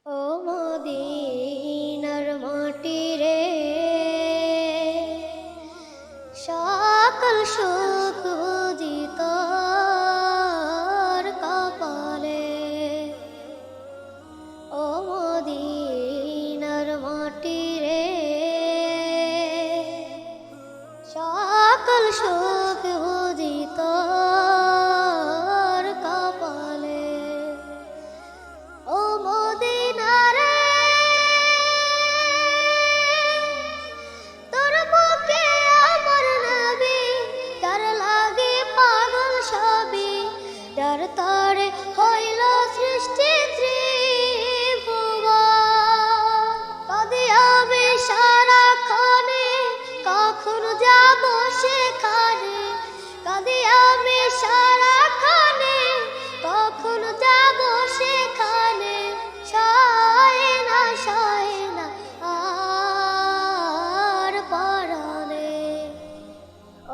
ও মদিনার মাটি রে, সকল সুখ বুঝি তোর কপালে। ও মদিনার মাটি রে, সকল সুখ বুঝি তোর কপালে। ও মদিনা রে, তোর বুকে আমার নবী, যার লাগে পাগল সবই, যার তরে হইল সৃষ্টি ত্রিভুবন। কদি আমি সারাক্ষণে, কখন যাব সেখানে। কদি আমি সারাক্ষণে, কখন যাব সেখানে। সয় না আর পরানে।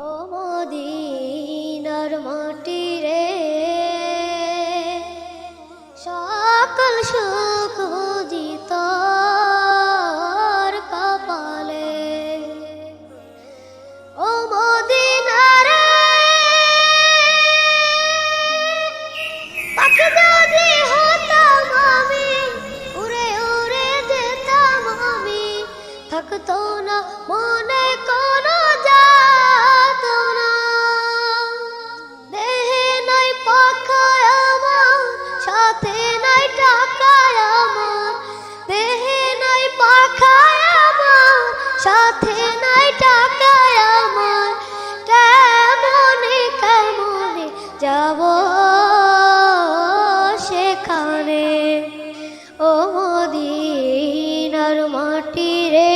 ও মদিনার মাটি রে, সকল সুখ বুঝি তোর কপালে। ও মদিনা রে, পাখি যদি হতাম আমি, উড়ে উড়ে যেতাম আমি। থাকতো না মনে কোনো যাতনা, দেহে নাই পাখায় আমার, সাথে নাই টাকায় আমার। দেহে নাই পাখায় আমার, সাথে নাই টাকায় আমার। কেমনে কেমনে যাব সেখানে। ও মদিনার মাটি রে,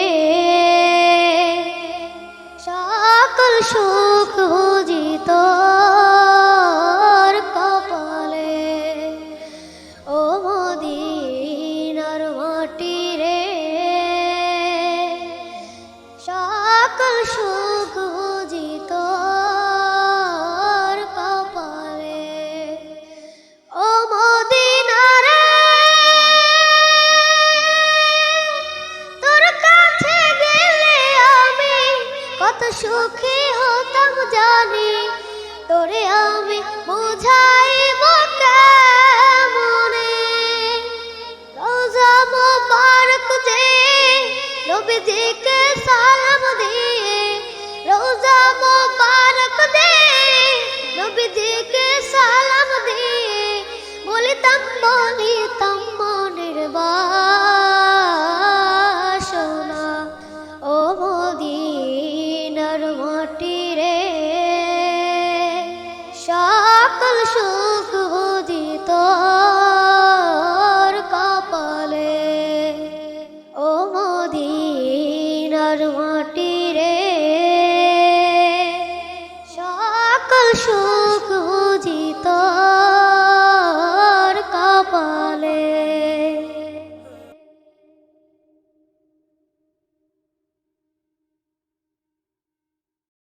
সকল সুখ বুঝি তোর কপালে। ও মদিনার মাটি রে, সকল সুখ বুঝি তোর কপালে। ও মদিনা রে, তোর কাছে গেলে আমি কত সুখী হতাম জানি। তোরে আমি বুঝাইব কেমনে। রোজা মোবারক যে নবীজিকে সালাম দিয়ে, রোজা মোবারক দে নবীজিকে সালাম দিয়ে, বলিতাম মনের বাসনা। ও মদিনার মাটি রে, সকল সুখ